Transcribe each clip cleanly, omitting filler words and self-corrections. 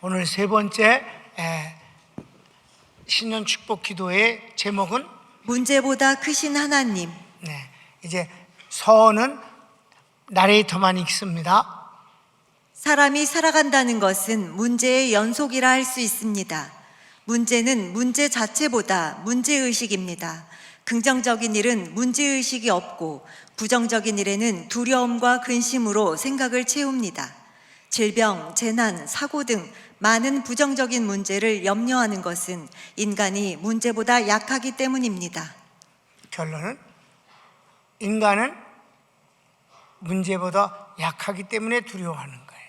오늘 세 번째 신년 축복 기도의 제목은 문제보다 크신 하나님. 이제 서는 나레이터만 읽습니다. 사람이 살아간다는 것은 문제의 연속이라 할 수 있습니다. 문제는 문제 자체보다 문제의식입니다. 긍정적인 일은 문제의식이 없고 부정적인 일에는 두려움과 근심으로 생각을 채웁니다. 질병, 재난, 사고 등 많은 부정적인 문제를 염려하는 것은 인간이 문제보다 약하기 때문입니다. 결론은 인간은 문제보다 약하기 때문에 두려워하는 거예요.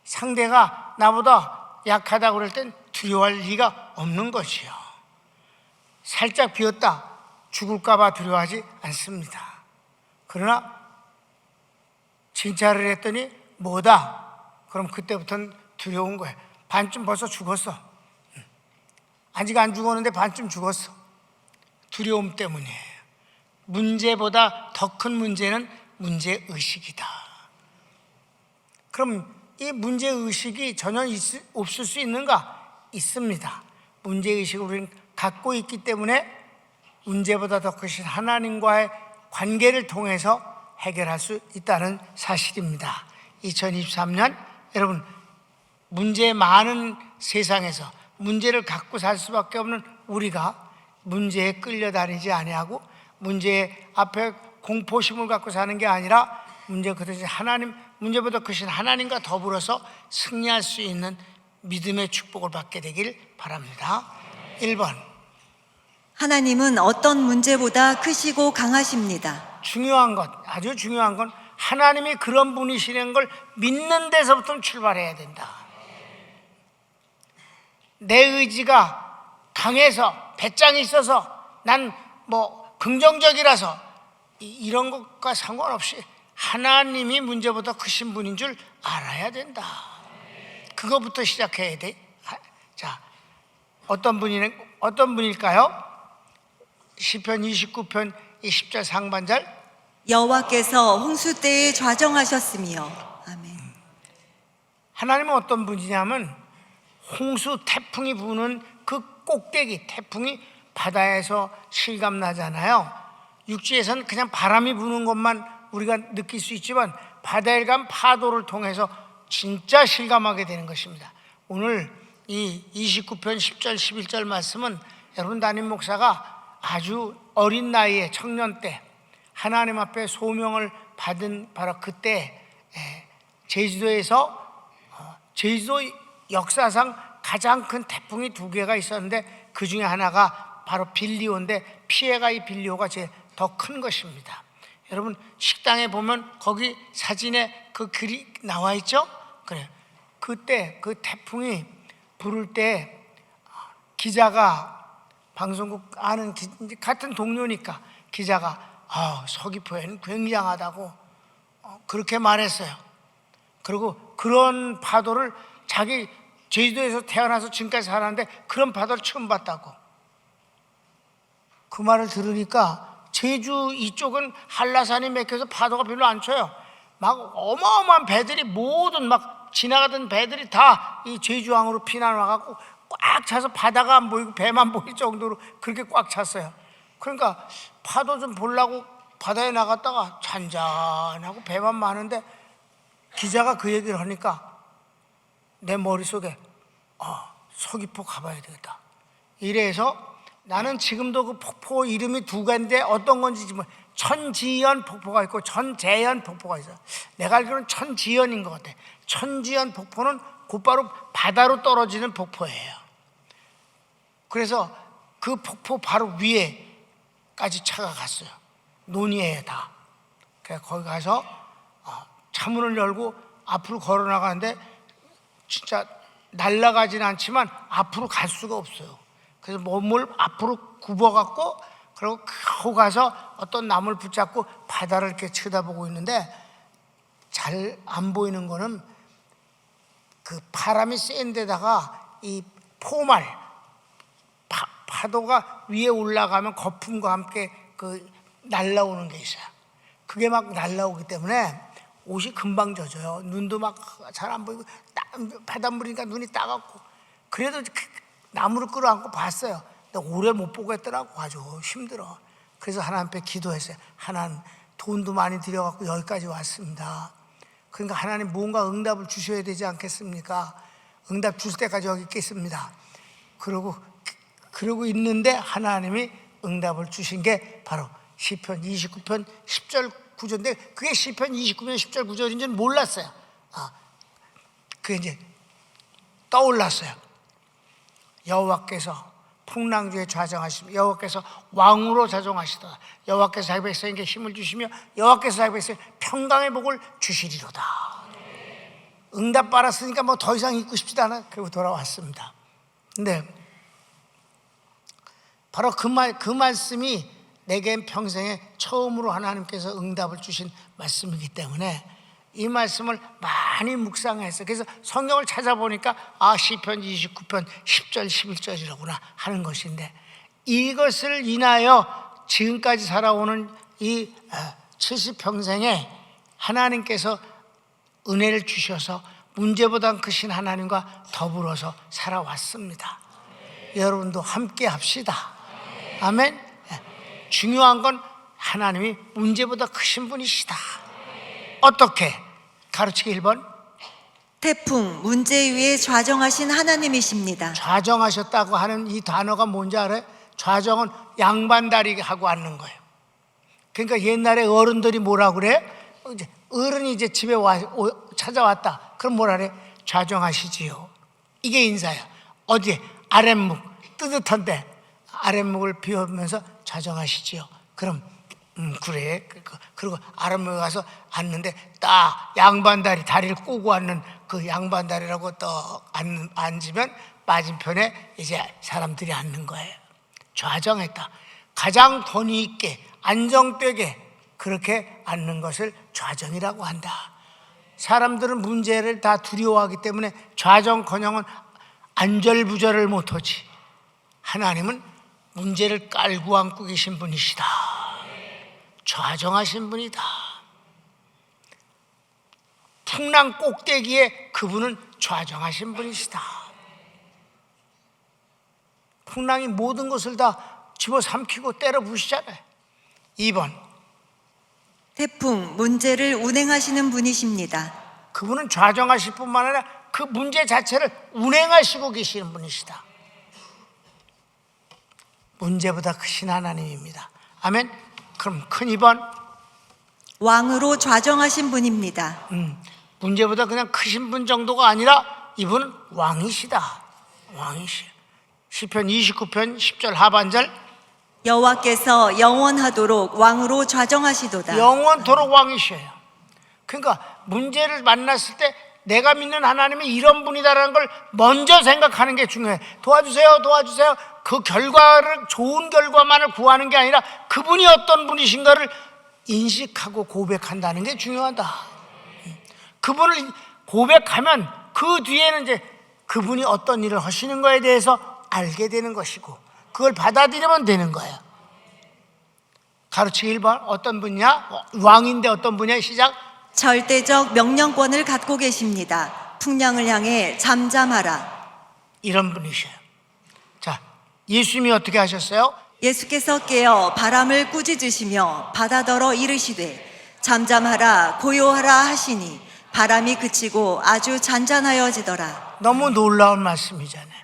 상대가 나보다 약하다고 그럴 땐 두려워할 리가 없는 것이요. 살짝 비었다 죽을까 봐 두려워하지 않습니다. 그러나 칭찬을 했더니 뭐다? 그럼 그때부터는 두려운 거예요. 반쯤 벌써 죽었어. 아직 안 죽었는데 반쯤 죽었어. 두려움 때문이에요. 문제보다 더 큰 문제는 문제의식이다. 그럼 이 문제의식이 전혀 없을 수 있는가? 있습니다. 문제의식을 우리는 갖고 있기 때문에 문제보다 더 크신 하나님과의 관계를 통해서 해결할 수 있다는 사실입니다. 2023년 여러분, 문제 많은 세상에서 문제를 갖고 살 수밖에 없는 우리가 문제에 끌려다니지 아니하고 문제 앞에 공포심을 갖고 사는 게 아니라 문제보다 크신 하나님과 더불어서 승리할 수 있는 믿음의 축복을 받게 되길 바랍니다. 1번, 하나님은 어떤 문제보다 크시고 강하십니다. 중요한 것, 아주 중요한 건 하나님이 그런 분이시는 걸 믿는 데서부터 출발해야 된다. 내 의지가 강해서 배짱이 있어서 난 긍정적이라서 이런 것과 상관없이 하나님이 문제보다 크신 분인 줄 알아야 된다. 그거부터 시작해야 돼. 자, 어떤 분일까요? 시편 29편 20절 상반절, 여호와께서 홍수 때에 좌정하셨으며. 아멘. 하나님은 어떤 분이냐면 홍수 태풍이 부는 그 꼭대기, 태풍이 바다에서 실감나잖아요. 육지에서는 그냥 바람이 부는 것만 우리가 느낄 수 있지만 바다에 간 파도를 통해서 진짜 실감하게 되는 것입니다. 오늘 이 29편 10절 11절 말씀은 여러분, 담임 목사가 아주 어린 나이에 청년 때 하나님 앞에 소명을 받은 바로 그때 제주도에서 제주도 역사상 가장 큰 태풍이 2개가 있었는데 그 중에 하나가 바로 빌리오인데 피해가 이 빌리오가 제일 더 큰 것입니다. 여러분, 식당에 보면 거기 사진에 그 글이 나와 있죠? 그래. 그때 그 태풍이 부를 때 기자가, 방송국 아는 같은 동료니까 기자가 서귀포에는 굉장하다고 그렇게 말했어요. 그리고 그런 파도를 자기 제주도에서 태어나서 지금까지 살았는데 그런 파도를 처음 봤다고. 그 말을 들으니까 제주 이쪽은 한라산이 맥혀서 파도가 별로 안 쳐요. 막 어마어마한 배들이 모든 막 지나가던 배들이 다 이 제주항으로 피난 와갖고 꽉 차서 바다가 안 보이고 배만 보일 정도로 그렇게 꽉 찼어요. 그러니까 파도 좀 보려고 바다에 나갔다가 잔잔하고 배만 많은데 기자가 그 얘기를 하니까 내 머릿속에 서귀포 가봐야 되겠다. 이래서 나는 지금도 그 폭포 이름이 2개인데 어떤 건지 지금 천지연 폭포가 있고 천재연 폭포가 있어요. 내가 알기로는 천지연인 것 같아. 천지연 폭포는 곧바로 바다로 떨어지는 폭포예요. 그래서 그 폭포 바로 위에까지 차가 갔어요. 논이에요, 다. 그래서 거기 가서 차문을 열고 앞으로 걸어 나가는데 진짜 날아가지는 않지만 앞으로 갈 수가 없어요. 그래서 몸을 앞으로 굽어갖고 그리고 겨우 가서 어떤 나무를 붙잡고 바다를 이렇게 쳐다보고 있는데 잘 안 보이는 거는 그 바람이 센 데다가 이 포말 파도가 위에 올라가면 거품과 함께 그 날라오는 게 있어요. 그게 막 날라오기 때문에 옷이 금방 젖어요. 눈도 막 잘 안 보이고 딱 바닷물이니까 눈이 따갑고 그래도 나무를 끌어안고 봤어요. 근데 오래 못 보겠더라고. 아주 힘들어. 그래서 하나님 앞에 기도했어요. 하나님, 돈도 많이 들여갖고 여기까지 왔습니다. 그러니까 하나님 뭔가 응답을 주셔야 되지 않겠습니까? 응답 줄 때까지 여기 있겠습니다. 그러고 있는데 하나님이 응답을 주신 게 바로 시편 29편 10절 구절인데, 그게 시편 29편 10절 구절인 줄 몰랐어요. 그게 이제 떠올랐어요. 여호와께서 풍랑주에 좌정하시며 여호와께서 왕으로 좌정하시도다. 여호와께서 자기 백성에게 힘을 주시며 여호와께서 자기 백성에게 평강의 복을 주시리로다. 응답 받았으니까 뭐 더 이상 있고 싶지도 않아. 그리고 돌아왔습니다. 근데 바로 그 말씀이 내겐 평생에 처음으로 하나님께서 응답을 주신 말씀이기 때문에 이 말씀을 많이 묵상했어요. 그래서 성경을 찾아보니까 시편 29편 10절 11절이라구나 하는 것인데, 이것을 인하여 지금까지 살아오는 이 70평생에 하나님께서 은혜를 주셔서 문제보다 크신 하나님과 더불어서 살아왔습니다. 여러분도 함께 합시다. 아멘. 중요한 건 하나님이 문제보다 크신 분이시다. 어떻게? 가르치기 1번. 태풍, 문제 위에 좌정하신 하나님이십니다. 좌정하셨다고 하는 이 단어가 뭔지 알아요? 좌정은 양반다리 하고 앉는 거예요. 그러니까 옛날에 어른들이 뭐라 그래? 어른이 이제 집에 찾아왔다. 그럼 뭐라 그래? 좌정하시지요. 이게 인사야. 어디에? 아랫목, 뜨뜻한데 아랫목을 비우면서 좌정하시지요. 그럼 그래. 그리고 아랫목에 가서 앉는데 딱 양반다리, 다리를 꼬고 앉는 그 양반다리라고 딱 앉으면 맞은편에 이제 사람들이 앉는 거예요. 좌정했다. 가장 돈이 있게 안정되게 그렇게 앉는 것을 좌정이라고 한다. 사람들은 문제를 다 두려워하기 때문에 좌정커녕은 안절부절을 못하지. 하나님은 문제를 깔고 안고 계신 분이시다. 좌정하신 분이다. 풍랑 꼭대기에 그분은 좌정하신 분이시다. 풍랑이 모든 것을 다 집어삼키고 때려 부시잖아요. 2번. 태풍, 문제를 운행하시는 분이십니다. 그분은 좌정하실 뿐만 아니라 그 문제 자체를 운행하시고 계시는 분이시다. 문제보다 크신 하나님입니다. 아멘. 그럼 큰 2번. 왕으로 좌정하신 분입니다. 문제보다 그냥 크신 분 정도가 아니라 이분은 왕이시다. 왕이시. 시편 29편 10절 하반절. 여호와께서 영원하도록 왕으로 좌정하시도다. 영원토록 왕이셔요. 그러니까 문제를 만났을 때 내가 믿는 하나님이 이런 분이다라는 걸 먼저 생각하는 게 중요해. 도와주세요, 도와주세요. 그 결과를, 좋은 결과만을 구하는 게 아니라 그분이 어떤 분이신가를 인식하고 고백한다는 게 중요하다. 그분을 고백하면 그 뒤에는 이제 그분이 어떤 일을 하시는 거에 대해서 알게 되는 것이고 그걸 받아들이면 되는 거예요. 가르치기 1번. 어떤 분이냐? 왕인데 어떤 분이야? 시작. 절대적 명령권을 갖고 계십니다. 풍랑을 향해 잠잠하라. 이런 분이셔요. 자, 예수님이 어떻게 하셨어요? 예수께서 깨어 바람을 꾸짖으시며 바다더러 이르시되 잠잠하라 고요하라 하시니 바람이 그치고 아주 잔잔하여지더라. 너무 놀라운 말씀이잖아요.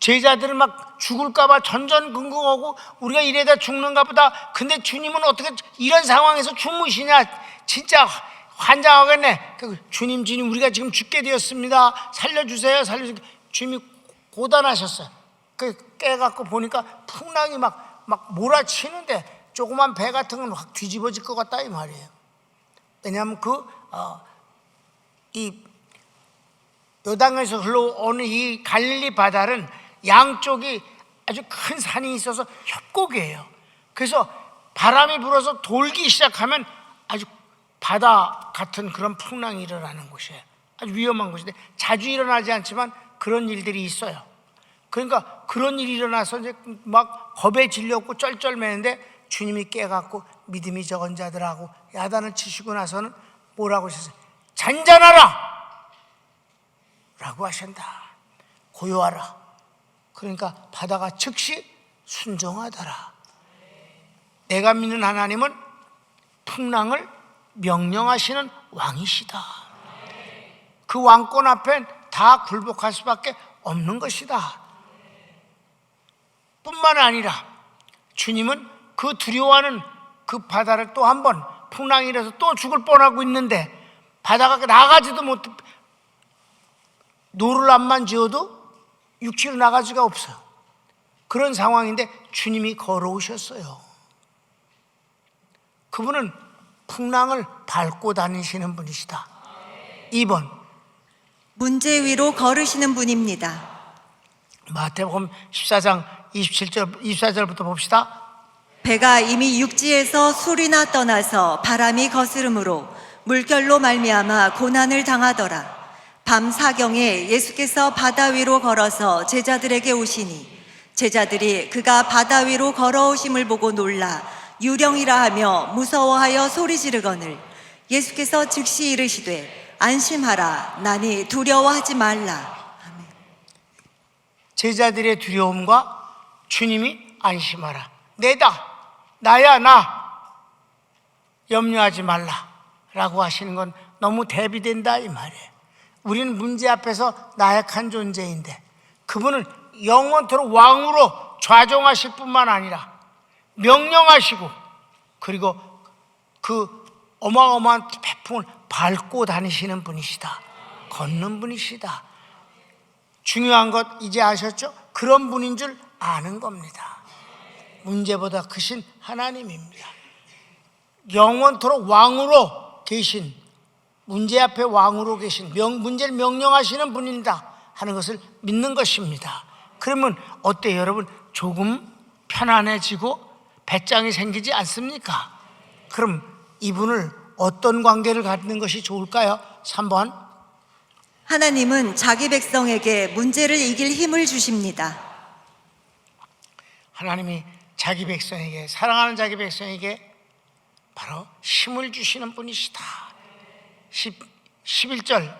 제자들은 막 죽을까봐 전전긍긍하고 우리가 이래다 죽는가 보다. 근데 주님은 어떻게 이런 상황에서 주무시냐. 진짜 환장하겠네. 주님 우리가 지금 죽게 되었습니다. 살려주세요. 살려주세요. 주님이 고단하셨어요. 깨갖고 보니까 풍랑이 막 몰아치는데 조그만 배 같은 건 확 뒤집어질 것 같다 이 말이에요. 왜냐하면 이 요단강에서 흘러오는 이 갈릴리 바다는 양쪽이 아주 큰 산이 있어서 협곡이에요. 그래서 바람이 불어서 돌기 시작하면 아주 바다 같은 그런 풍랑이 일어나는 곳이에요. 아주 위험한 곳인데 자주 일어나지 않지만 그런 일들이 있어요. 그러니까 그런 일이 일어나서 이제 막 겁에 질렸고 쩔쩔매는데 주님이 깨갖고 믿음이 적은 자들하고 야단을 치시고 나서는 뭐라고 하셨어요? 잔잔하라. 라고 하신다. 고요하라. 그러니까 바다가 즉시 순종하더라. 내가 믿는 하나님은 풍랑을 명령하시는 왕이시다. 그 왕권 앞엔 다 굴복할 수밖에 없는 것이다. 뿐만 아니라 주님은 그 두려워하는 그 바다를 또 한 번 풍랑이 일어서 또 죽을 뻔하고 있는데 바다가 나가지도 못해, 노를 암만 지어도 육지로 나가지가 없어요. 그런 상황인데 주님이 걸어오셨어요. 그분은 풍랑을 밟고 다니시는 분이시다. 2번, 문제 위로 걸으시는 분입니다. 마태복음 14장 24절부터 봅시다. 배가 이미 육지에서 술이나 떠나서 바람이 거스름으로 물결로 말미암아 고난을 당하더라. 밤 사경에 예수께서 바다 위로 걸어서 제자들에게 오시니 제자들이 그가 바다 위로 걸어오심을 보고 놀라 유령이라 하며 무서워하여 소리 지르거늘 예수께서 즉시 이르시되 안심하라 나니 두려워하지 말라. 제자들의 두려움과 주님이 안심하라. 내다, 나야 나, 염려하지 말라 라고 하시는 건 너무 대비된다 이 말이에요. 우리는 문제 앞에서 나약한 존재인데 그분은 영원토록 왕으로 좌정하실 뿐만 아니라 명령하시고 그리고 그 어마어마한 태풍을 밟고 다니시는 분이시다. 걷는 분이시다. 중요한 것 이제 아셨죠? 그런 분인 줄 아는 겁니다. 문제보다 크신 하나님입니다. 영원토록 왕으로 계신, 문제 앞에 왕으로 계신, 문제를 명령하시는 분이다 하는 것을 믿는 것입니다. 그러면 어때요 여러분? 조금 편안해지고 배짱이 생기지 않습니까? 그럼 이분을 어떤 관계를 갖는 것이 좋을까요? 3번, 하나님은 자기 백성에게 문제를 이길 힘을 주십니다. 하나님이 자기 백성에게, 사랑하는 자기 백성에게 바로 힘을 주시는 분이시다. 11절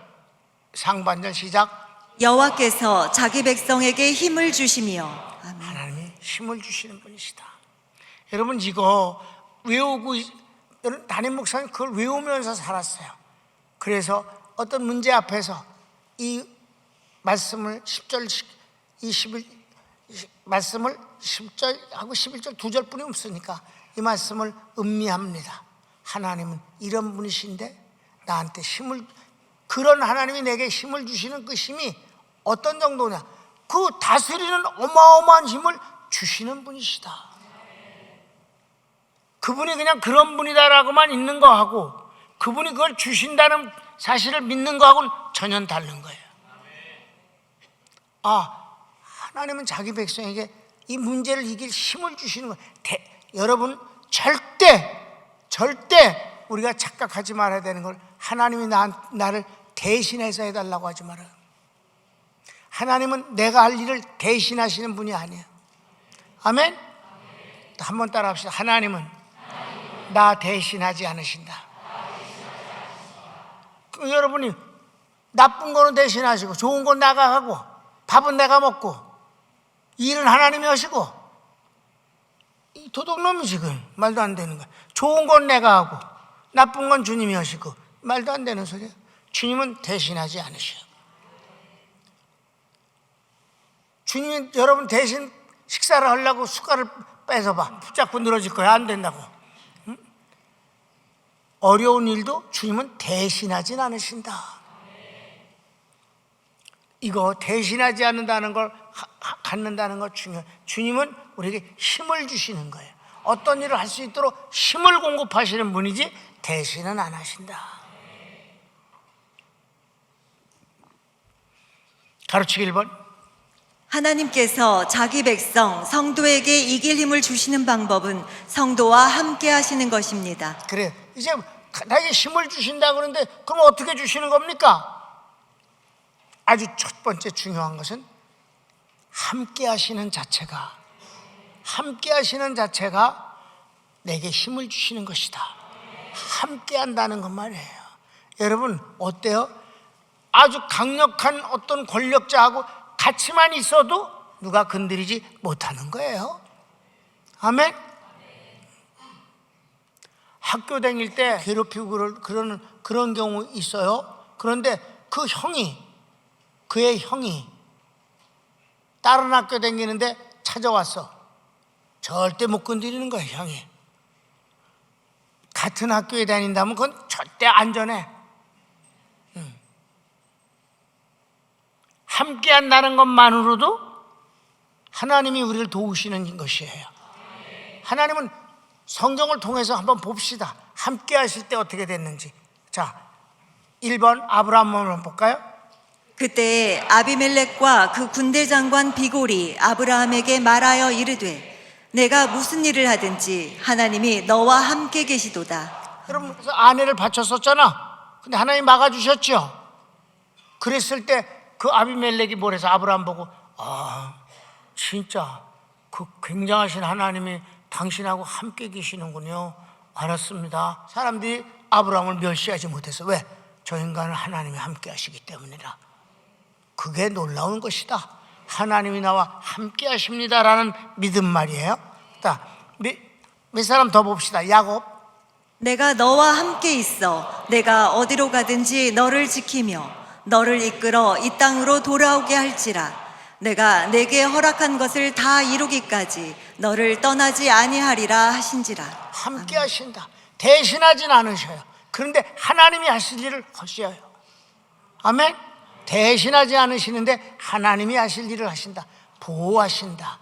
상반절 시작. 여호와께서 자기 백성에게 힘을 주시며. 아멘. 하나님이 힘을 주시는 분이시다. 여러분 이거 외우고, 담임 목사님 그걸 외우면서 살았어요. 그래서 어떤 문제 앞에서 이 말씀을 10절, 말씀을 10절하고 11절 두 절뿐이 없으니까 이 말씀을 음미합니다. 하나님은 이런 분이신데 나한테 힘을, 그런 하나님이 내게 힘을 주시는 그 힘이 어떤 정도냐? 그 다스리는 어마어마한 힘을 주시는 분이시다. 그분이 그냥 그런 분이다라고만 있는 거하고 그분이 그걸 주신다는 사실을 믿는 거하고는 전혀 다른 거예요. 하나님은 자기 백성에게 이 문제를 이길 힘을 주시는 거예요. 여러분 절대 우리가 착각하지 말아야 되는 걸, 하나님이 나를 대신해서 해달라고 하지 말아요. 하나님은 내가 할 일을 대신하시는 분이 아니에요. 아멘? 한번 따라 합시다. 하나님은 나 대신하지 않으신다. 여러분이 나쁜 거는 대신하시고 좋은 건 내가 하고 밥은 내가 먹고 일은 하나님이 하시고, 이 도둑놈이 지금 말도 안 되는 거야. 좋은 건 내가 하고 나쁜 건 주님이 하시고 말도 안 되는 소리야. 주님은 대신하지 않으셔. 주님이 여러분 대신 식사를 하려고 숟갈을 뺏어봐. 붙잡고 늘어질 거야. 안 된다고. 응? 어려운 일도 주님은 대신하진 않으신다. 이거 대신하지 않는다는 걸 갖는다는 거 중요해요. 주님은 우리에게 힘을 주시는 거예요. 어떤 일을 할 수 있도록 힘을 공급하시는 분이지 대신은 안 하신다. 가르치기 1번. 하나님께서 자기 백성 성도에게 이길 힘을 주시는 방법은 성도와 함께 하시는 것입니다. 그래, 이제 나에게 힘을 주신다 그러는데 그럼 어떻게 주시는 겁니까? 아주 첫 번째 중요한 것은 함께 하시는 자체가 내게 힘을 주시는 것이다. 함께 한다는 것 말이에요. 여러분 어때요? 아주 강력한 어떤 권력자하고 같이만 있어도 누가 건드리지 못하는 거예요. 아멘. 학교 다닐 때 괴롭히고 그런 경우 있어요. 그런데 그의 형이 다른 학교 다니는데 찾아왔어. 절대 못 건드리는 거야, 형이. 같은 학교에 다닌다면 그건 절대 안전해. 함께 한다는 것만으로도 하나님이 우리를 도우시는 것이에요. 하나님은 성경을 통해서 한번 봅시다. 함께 하실 때 어떻게 됐는지. 자, 1번 아브라함 한번 볼까요? 그때 아비멜렉과 그 군대 장관 비골이 아브라함에게 말하여 이르되 내가 무슨 일을 하든지 하나님이 너와 함께 계시도다. 여러분, 그래서 아내를 바쳤었잖아. 근데 하나님 막아주셨죠. 그랬을 때 그 아비멜렉이 뭐래서 아브라함 보고 진짜 그 굉장하신 하나님이 당신하고 함께 계시는군요. 알았습니다. 사람들이 아브라함을 멸시하지 못해서 왜? 저 인간은 하나님이 함께 하시기 때문이라. 그게 놀라운 것이다. 하나님이 나와 함께 하십니다라는 믿음 말이에요. 몇 사람 더 봅시다. 야곱. 내가 너와 함께 있어 내가 어디로 가든지 너를 지키며 너를 이끌어 이 땅으로 돌아오게 할지라. 내가 내게 허락한 것을 다 이루기까지 너를 떠나지 아니하리라 하신지라. 함께 하신다. 대신하진 않으셔요. 그런데 하나님이 하실 일을 하셔요. 아멘. 대신하지 않으시는데 하나님이 하실 일을 하신다. 보호하신다.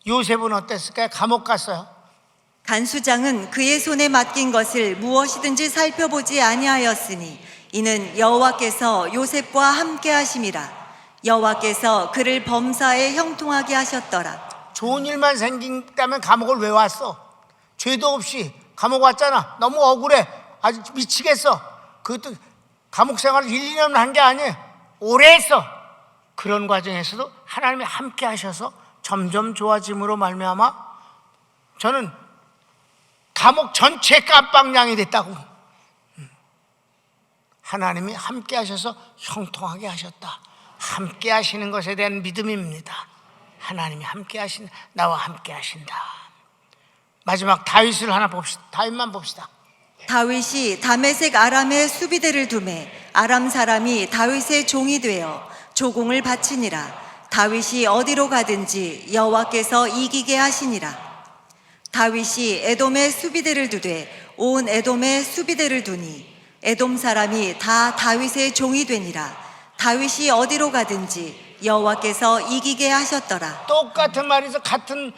요셉은 어땠을까요? 감옥 갔어요. 간수장은 그의 손에 맡긴 것을 무엇이든지 살펴보지 아니하였으니 이는 여호와께서 요셉과 함께 하심이라. 여호와께서 그를 범사에 형통하게 하셨더라. 좋은 일만 생긴다면 감옥을 왜 왔어? 죄도 없이 감옥 왔잖아. 너무 억울해. 아주 미치겠어. 그것도 감옥 생활을 1, 2년 한 게 아니에요. 오래 했어. 그런 과정에서도 하나님이 함께 하셔서 점점 좋아짐으로 말미암아 저는 감옥 전체 깜빵냥이 됐다고. 하나님이 함께 하셔서 형통하게 하셨다. 함께 하시는 것에 대한 믿음입니다. 하나님이 함께 하신다. 나와 함께 하신다. 마지막 다윗을 하나 봅시다. 다윗만 봅시다. 다윗이 다메섹 아람에 수비대를 두매 아람 사람이 다윗의 종이 되어 조공을 바치니라. 다윗이 어디로 가든지 여호와께서 이기게 하시니라. 다윗이 에돔에 수비대를 두되 온 에돔에 수비대를 두니 에돔 사람이 다 다윗의 종이 되니라. 다윗이 어디로 가든지 여호와께서 이기게 하셨더라. 똑같은 말에서 같은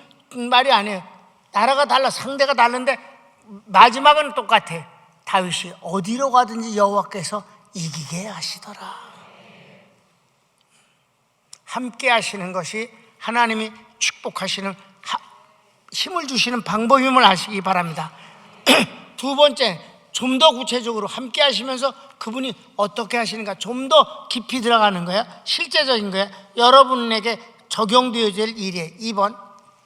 말이 아니에요. 나라가 달라. 상대가 다른데 마지막은 똑같아. 다윗이 어디로 가든지 여호와께서 이기게 하시더라. 함께 하시는 것이 하나님이 축복하시는 힘을 주시는 방법임을 아시기 바랍니다. 두 번째, 좀 더 구체적으로 함께 하시면서 그분이 어떻게 하시는가 좀 더 깊이 들어가는 거예요. 실제적인 거예요. 여러분에게 적용되어질 일이에요. 2번,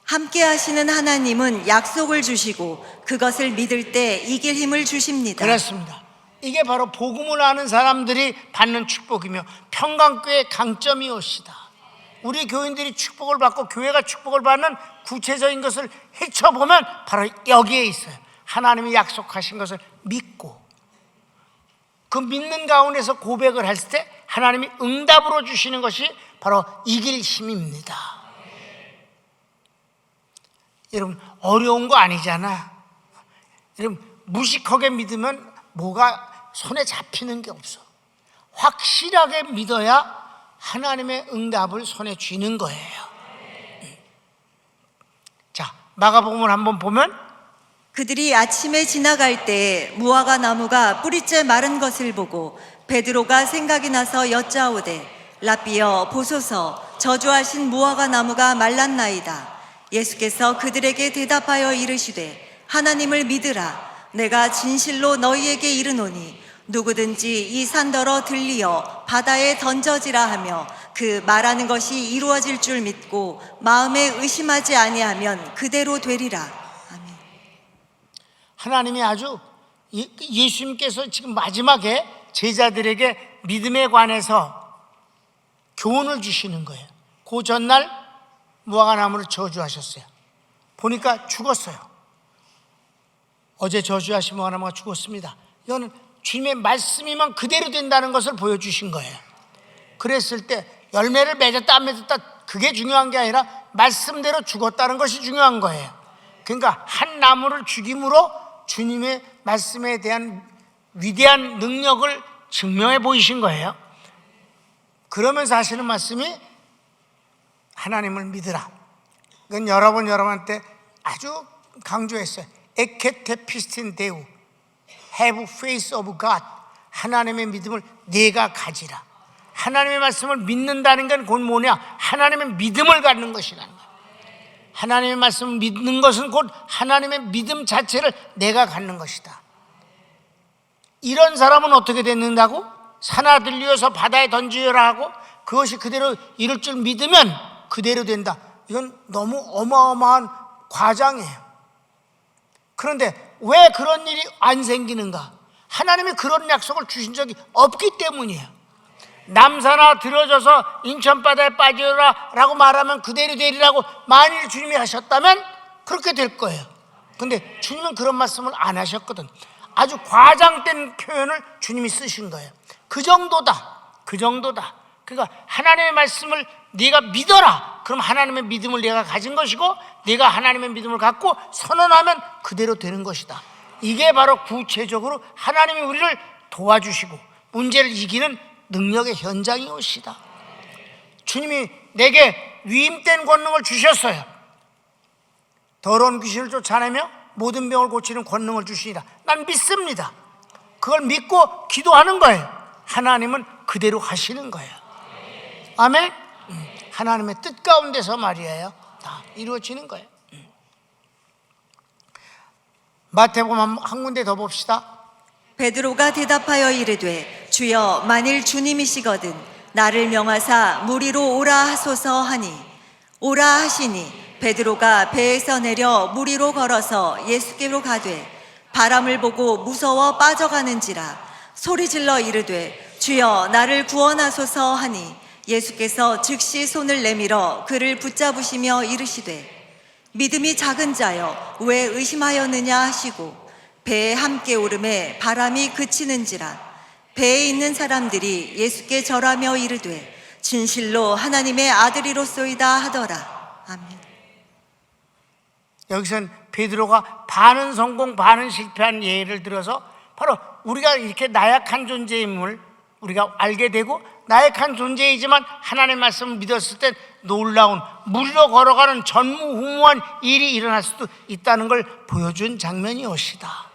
함께 하시는 하나님은 약속을 주시고 그것을 믿을 때 이길 힘을 주십니다. 그렇습니다. 이게 바로 복음을 아는 사람들이 받는 축복이며 평강교회의 강점이옵시다. 우리 교인들이 축복을 받고 교회가 축복을 받는 구체적인 것을 헤쳐보면 바로 여기에 있어요. 하나님이 약속하신 것을 믿고 그 믿는 가운데서 고백을 했을 때 하나님이 응답으로 주시는 것이 바로 이길 힘입니다. 여러분, 어려운 거 아니잖아. 여러분, 무식하게 믿으면 뭐가 손에 잡히는 게 없어. 확실하게 믿어야 하나님의 응답을 손에 쥐는 거예요. 자, 마가복음을 한번 보면 그들이 아침에 지나갈 때 무화과 나무가 뿌리째 마른 것을 보고 베드로가 생각이 나서 여짜오되 라삐여 보소서 저주하신 무화과 나무가 말랐나이다. 예수께서 그들에게 대답하여 이르시되 하나님을 믿으라. 내가 진실로 너희에게 이르노니 누구든지 이 산더러 들리어 바다에 던져지라 하며 그 말하는 것이 이루어질 줄 믿고 마음에 의심하지 아니하면 그대로 되리라. 하나님이 아주 예수님께서 지금 마지막에 제자들에게 믿음에 관해서 교훈을 주시는 거예요. 그 전날 무화과나무를 저주하셨어요. 보니까 죽었어요. 어제 저주하신 무화과나무가 죽었습니다. 이거는 주님의 말씀이면 그대로 된다는 것을 보여주신 거예요. 그랬을 때 열매를 맺었다 안 맺었다 그게 중요한 게 아니라 말씀대로 죽었다는 것이 중요한 거예요. 그러니까 한 나무를 죽임으로 주님의 말씀에 대한 위대한 능력을 증명해 보이신 거예요. 그러면서 하시는 말씀이 하나님을 믿으라. 그건 여러분한테 아주 강조했어요. 에케테 피스틴 데우, have faith of God. 하나님의 믿음을 내가 가지라. 하나님의 말씀을 믿는다는 건 곧 뭐냐? 하나님의 믿음을 갖는 것이라는 거예요. 하나님의 말씀을 믿는 것은 곧 하나님의 믿음 자체를 내가 갖는 것이다. 이런 사람은 어떻게 됐는다고? 산아 들리어서 바다에 던지어라 하고 그것이 그대로 이룰 줄 믿으면 그대로 된다. 이건 너무 어마어마한 과장이에요. 그런데 왜 그런 일이 안 생기는가? 하나님이 그런 약속을 주신 적이 없기 때문이에요. 남산아 들어져서 인천바다에 빠져라 라고 말하면 그대로 되리라고 만일 주님이 하셨다면 그렇게 될 거예요. 근데 주님은 그런 말씀을 안 하셨거든. 아주 과장된 표현을 주님이 쓰신 거예요. 그 정도다. 그러니까 하나님의 말씀을 네가 믿어라. 그럼 하나님의 믿음을 내가 가진 것이고 네가 하나님의 믿음을 갖고 선언하면 그대로 되는 것이다. 이게 바로 구체적으로 하나님이 우리를 도와주시고 문제를 이기는 능력의 현장이 오시다. 주님이 내게 위임된 권능을 주셨어요. 더러운 귀신을 쫓아내며 모든 병을 고치는 권능을 주시니라. 난 믿습니다. 그걸 믿고 기도하는 거예요. 하나님은 그대로 하시는 거예요. 아멘. 하나님의 뜻 가운데서 말이에요 다 이루어지는 거예요. 마태복음 한 군데 더 봅시다. 베드로가 대답하여 이르되 주여 만일 주님이시거든 나를 명하사 무리로 오라 하소서 하니 오라 하시니 베드로가 배에서 내려 무리로 걸어서 예수께로 가되 바람을 보고 무서워 빠져가는지라 소리질러 이르되 주여 나를 구원하소서 하니 예수께서 즉시 손을 내밀어 그를 붙잡으시며 이르시되 믿음이 작은 자여 왜 의심하였느냐 하시고 배에 함께 오름에 바람이 그치는지라 배에 있는 사람들이 예수께 절하며 이르되 진실로 하나님의 아들이로소이다 하더라. 아멘. 여기서는 베드로가 반은 성공 반은 실패한 예를 들어서 바로 우리가 이렇게 나약한 존재임을 우리가 알게 되고 나약한 존재이지만 하나님의 말씀을 믿었을 때 놀라운 물로 걸어가는 전무후무한 일이 일어날 수도 있다는 걸 보여준 장면이 엇이다.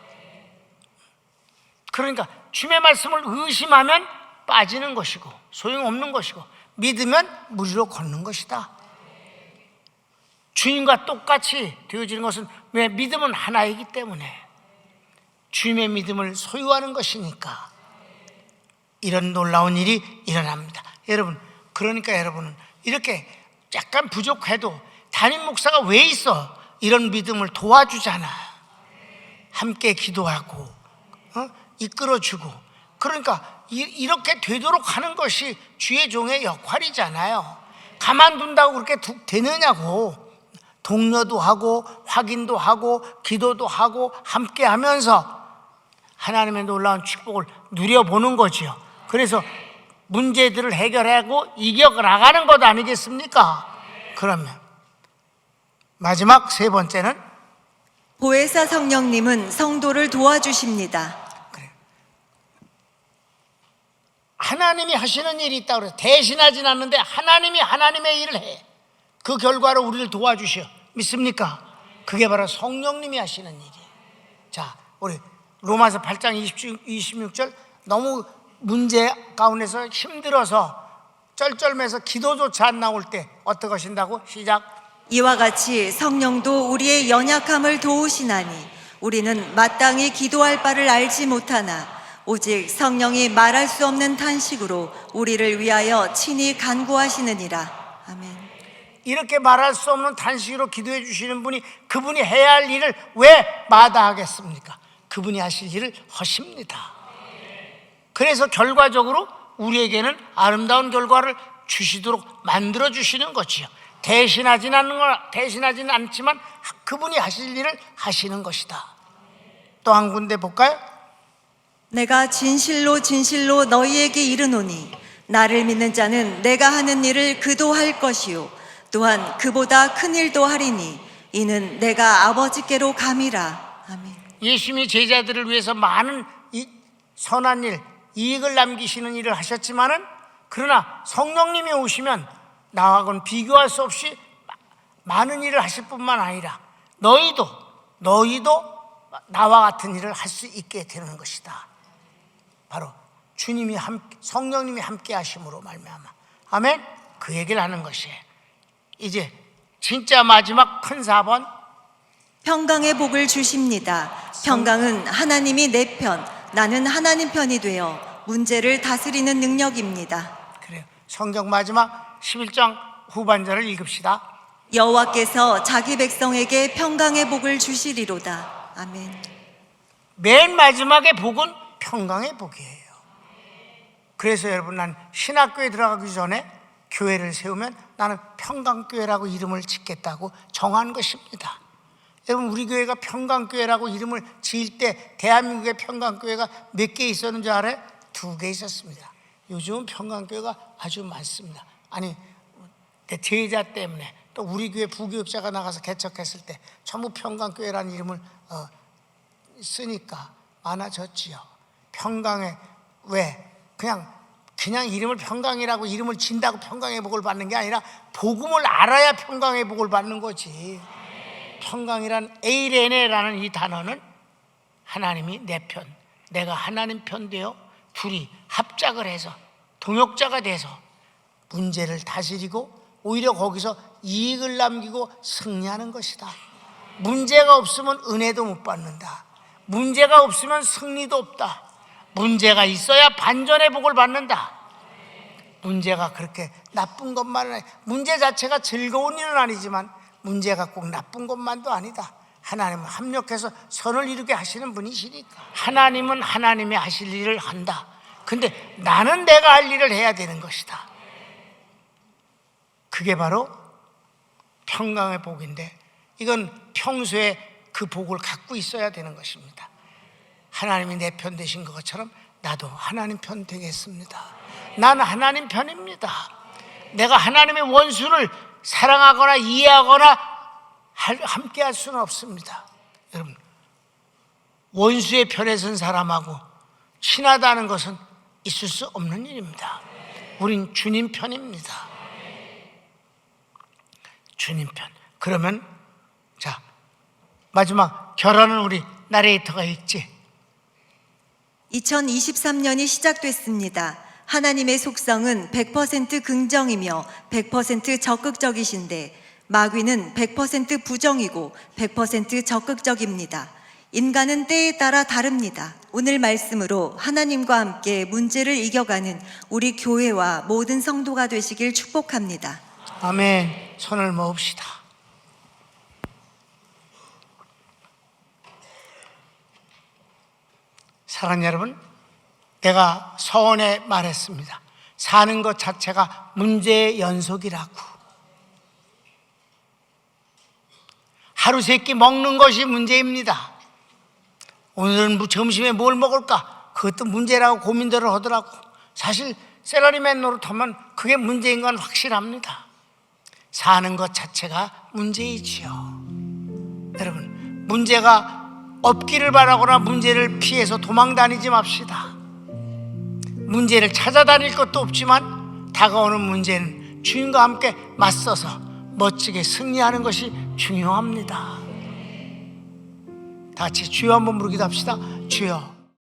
그러니까 주님의 말씀을 의심하면 빠지는 것이고 소용없는 것이고 믿으면 무리로 걷는 것이다. 주님과 똑같이 되어지는 것은 왜? 믿음은 하나이기 때문에 주님의 믿음을 소유하는 것이니까 이런 놀라운 일이 일어납니다. 여러분, 그러니까 여러분은 이렇게 약간 부족해도 담임 목사가 왜 있어? 이런 믿음을 도와주잖아. 함께 기도하고 이끌어주고. 그러니까 이렇게 되도록 하는 것이 주의 종의 역할이잖아요. 가만둔다고 그렇게 되느냐고. 독려도 하고 확인도 하고 기도도 하고 함께 하면서 하나님의 놀라운 축복을 누려보는 거지요. 그래서 문제들을 해결하고 이겨나가는 것 아니겠습니까? 그러면 마지막 세 번째는 보혜사 성령님은 성도를 도와주십니다. 그래요. 하나님이 하시는 일이 있다고 그래서 대신하진 않는데 하나님이 하나님의 일을 해. 그 결과로 우리를 도와주셔. 믿습니까? 그게 바로 성령님이 하시는 일이에요. 자, 우리 로마서 8장 26절 너무 문제 가운데서 힘들어서 쩔쩔매서 기도조차 안 나올 때 어떻게 하신다고? 시작. 이와 같이 성령도 우리의 연약함을 도우시나니 우리는 마땅히 기도할 바를 알지 못하나 오직 성령이 말할 수 없는 탄식으로 우리를 위하여 친히 간구하시느니라. 아멘. 이렇게 말할 수 없는 탄식으로 기도해 주시는 분이 그분이 해야 할 일을 왜 마다하겠습니까? 그분이 하실 일을 하십니다. 그래서 결과적으로 우리에게는 아름다운 결과를 주시도록 만들어 주시는 거지요. 대신하지는 않지만 그분이 하실 일을 하시는 것이다. 또 한 군데 볼까요? 내가 진실로 진실로 너희에게 이르노니 나를 믿는 자는 내가 하는 일을 그도 할 것이요 또한 그보다 큰 일도 하리니 이는 내가 아버지께로 감이라. 아멘. 예수님이 제자들을 위해서 많은 선한 일, 이익을 남기시는 일을 하셨지만은 그러나 성령님이 오시면 나하고는 비교할 수 없이 많은 일을 하실 뿐만 아니라 너희도 나와 같은 일을 할 수 있게 되는 것이다. 바로 성령님이 함께 하심으로 말미암아. 아멘. 그 얘기를 하는 것이에요. 이제 진짜 마지막 큰 4번, 평강의 복을 주십니다. 평강은 하나님이 내 편, 나는 하나님 편이 되어 문제를 다스리는 능력입니다. 그래요. 성경 마지막 11장 후반절을 읽읍시다. 여호와께서 자기 백성에게 평강의 복을 주시리로다. 아멘. 맨 마지막의 복은 평강의 복이에요. 그래서 여러분, 난 신학교에 들어가기 전에 교회를 세우면 나는 평강교회라고 이름을 짓겠다고 정한 것입니다. 여러분, 우리 교회가 평강교회라고 이름을 지을 때 대한민국의 평강교회가 몇 개 있었는 줄 알아요? 2개 있었습니다. 요즘은 평강교회가 아주 많습니다. 아니, 내 제자 때문에 또 우리 교회 부교육자가 나가서 개척했을 때 전부 평강교회라는 이름을 쓰니까 많아졌지요. 평강에 왜 그냥 이름을 평강이라고 이름을 진다고 평강의 복을 받는 게 아니라 복음을 알아야 평강의 복을 받는 거지. 평강이란 에이레네라는 이 단어는 하나님이 내 편, 내가 하나님 편 되어 둘이 합작을 해서 동역자가 돼서 문제를 다스리고 오히려 거기서 이익을 남기고 승리하는 것이다. 문제가 없으면 은혜도 못 받는다. 문제가 없으면 승리도 없다. 문제가 있어야 반전의 복을 받는다. 문제가 그렇게 나쁜 것만은 아니, 문제 자체가 즐거운 일은 아니지만 문제가 꼭 나쁜 것만도 아니다. 하나님은 합력해서 선을 이루게 하시는 분이시니까. 하나님은 하나님이 하실 일을 한다. 근데 나는 내가 할 일을 해야 되는 것이다. 그게 바로 평강의 복인데, 이건 평소에 그 복을 갖고 있어야 되는 것입니다. 하나님이 내 편 되신 것처럼 나도 하나님 편 되겠습니다. 나는 하나님 편입니다. 내가 하나님의 원수를 사랑하거나 이해하거나 함께 할 수는 없습니다. 여러분, 원수의 편에 선 사람하고 친하다는 것은 있을 수 없는 일입니다. 우린 주님 편입니다. 주님 편. 그러면 자, 마지막 결혼은 우리 나레이터가 읽지. 2023년이 시작됐습니다. 하나님의 속성은 100% 긍정이며 100% 적극적이신데 마귀는 100% 부정이고 100% 적극적입니다. 인간은 때에 따라 다릅니다. 오늘 말씀으로 하나님과 함께 문제를 이겨가는 우리 교회와 모든 성도가 되시길 축복합니다. 아멘. 손을 모읍시다. 사랑하는 여러분, 내가 서원에 말했습니다. 사는 것 자체가 문제의 연속이라고. 하루 세 끼 먹는 것이 문제입니다. 오늘은 점심에 뭘 먹을까? 그것도 문제라고 고민들을 하더라고. 사실 샐러리맨 노릇하면 그게 문제인 건 확실합니다. 사는 것 자체가 문제이지요. 여러분, 문제가 없기를 바라거나 문제를 피해서 도망 다니지 맙시다. 문제를 찾아다닐 것도 없지만 다가오는 문제는 주님과 함께 맞서서 멋지게 승리하는 것이 중요합니다. 다 같이 주여 한번 부르기도 합시다. 주여.